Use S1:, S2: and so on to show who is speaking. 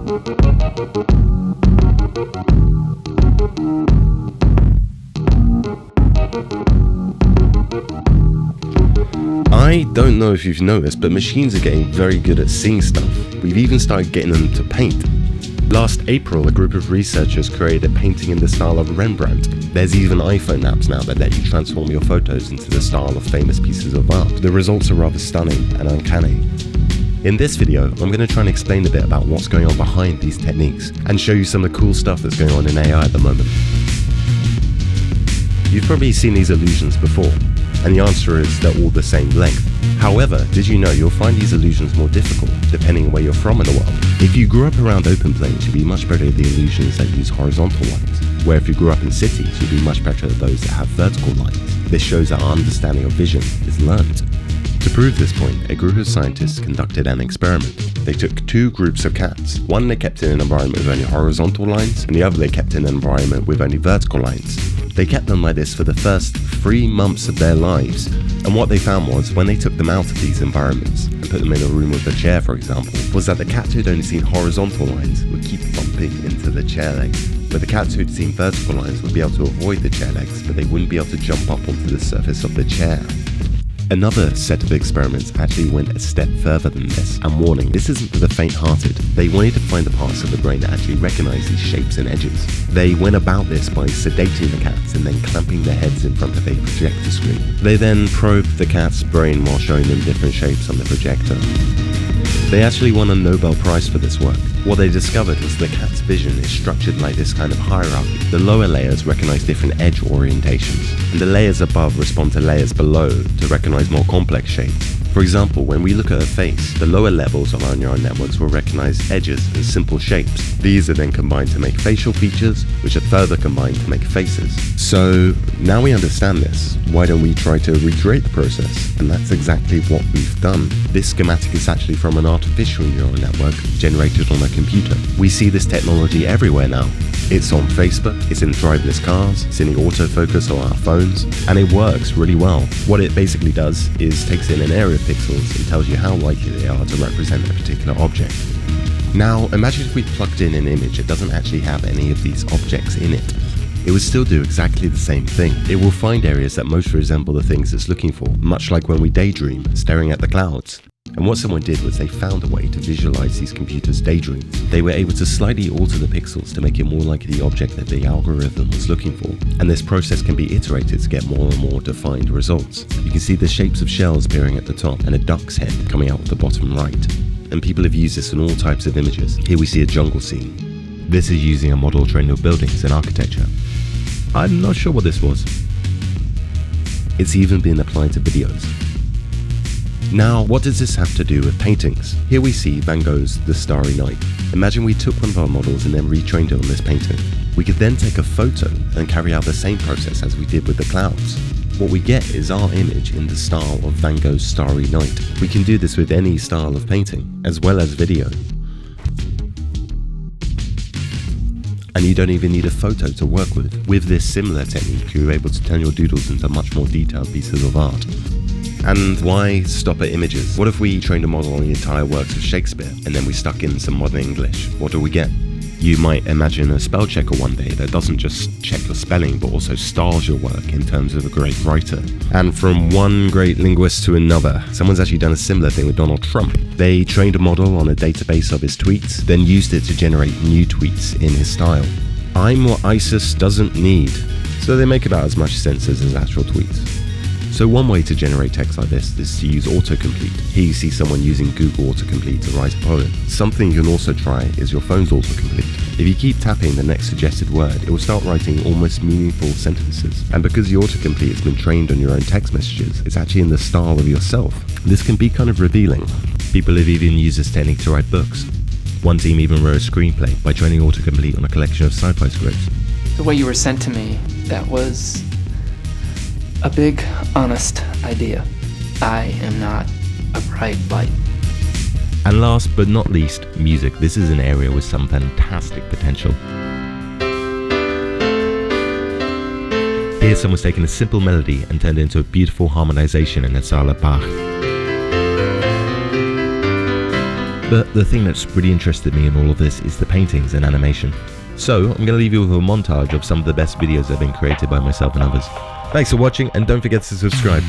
S1: I don't know if you've noticed, but machines are getting very good at seeing stuff. We've even started getting them to paint. Last April, a group of researchers created a painting in the style of Rembrandt. There's even iPhone apps now that let you transform your photos into the style of famous pieces of art. The results are rather stunning and uncanny. In this video, I'm going to try and explain a bit about what's going on behind these techniques and show you some of the cool stuff that's going on in AI at the moment. You've probably seen these illusions before, and the answer is they're all the same length. However, did you know you'll find these illusions more difficult depending on where you're from in the world? If you grew up around open plains, you'll be much better at the illusions that use horizontal lines, where if you grew up in cities, you'll be much better at those that have vertical lines. This shows that our understanding of vision is learned. To prove this point, a group of scientists conducted an experiment. They took two groups of cats. One they kept in an environment with only horizontal lines, and the other they kept in an environment with only vertical lines. They kept them like this for the first 3 months of their lives, and what they found was, when they took them out of these environments and put them in a room with a chair, for example, was that the cats who'd only seen horizontal lines would keep bumping into the chair legs, but the cats who'd seen vertical lines would be able to avoid the chair legs, but they wouldn't be able to jump up onto the surface of the chair. Another set of experiments actually went a step further than this, and warning, this isn't for the faint-hearted. They wanted to find the parts of the brain that actually recognize these shapes and edges. They went about this by sedating the cats and then clamping their heads in front of a projector screen. They then probed the cat's brain while showing them different shapes on the projector. They actually won a Nobel Prize for this work. What they discovered was the cat's vision is structured like this kind of hierarchy. The lower layers recognize different edge orientations, and the layers above respond to layers below to recognize more complex shapes. For example, when we look at a face, the lower levels of our neural networks will recognize edges and simple shapes. These are then combined to make facial features, which are further combined to make faces. So now we understand this, why don't we try to recreate the process? And that's exactly what we've done. This schematic is actually from an artificial neural network generated on a computer. We see this technology everywhere now. It's on Facebook, it's in driverless cars, it's in the autofocus on our phones, and it works really well. What it basically does is takes in an area of pixels and tells you how likely they are to represent a particular object. Now, imagine if we plugged in an image that doesn't actually have any of these objects in it. It would still do exactly the same thing. It will find areas that most resemble the things it's looking for, much like when we daydream, staring at the clouds. And what someone did was they found a way to visualize these computers' daydreams. They were able to slightly alter the pixels to make it more like the object that the algorithm was looking for. And this process can be iterated to get more and more defined results. You can see the shapes of shells appearing at the top and a duck's head coming out of the bottom right. And people have used this in all types of images. Here we see a jungle scene. This is using a model trained on buildings and architecture. I'm not sure what this was. It's even been applied to videos. Now, what does this have to do with paintings? Here we see Van Gogh's The Starry Night. Imagine we took one of our models and then retrained it on this painting. We could then take a photo and carry out the same process as we did with the clouds. What we get is our image in the style of Van Gogh's Starry Night. We can do this with any style of painting, as well as video. And you don't even need a photo to work with. With this similar technique, you're able to turn your doodles into much more detailed pieces of art. And why stop at images? What if we trained a model on the entire works of Shakespeare, and then we stuck in some modern English? What do we get? You might imagine a spell checker one day that doesn't just check your spelling, but also styles your work in terms of a great writer. And from one great linguist to another, someone's actually done a similar thing with Donald Trump. They trained a model on a database of his tweets, then used it to generate new tweets in his style. I'm what ISIS doesn't need. So they make about as much sense as his actual tweets. So one way to generate text like this is to use autocomplete. Here you see someone using Google Autocomplete to write a poem. Something you can also try is your phone's autocomplete. If you keep tapping the next suggested word, it will start writing almost meaningful sentences. And because the autocomplete has been trained on your own text messages, it's actually in the style of yourself. This can be kind of revealing. People have even used this technique to write books. One team even wrote a screenplay by training autocomplete on a collection of sci-fi scripts.
S2: The way you were sent to me, that was a big, honest idea. I am not a bright light.
S1: And last but not least, music. This is an area with some fantastic potential. Here someone's taken a simple melody and turned it into a beautiful harmonization in the style of Bach. But the thing that's really interested me in all of this is the paintings and animation. So I'm going to leave you with a montage of some of the best videos that have been created by myself and others. Thanks for watching, and don't forget to subscribe.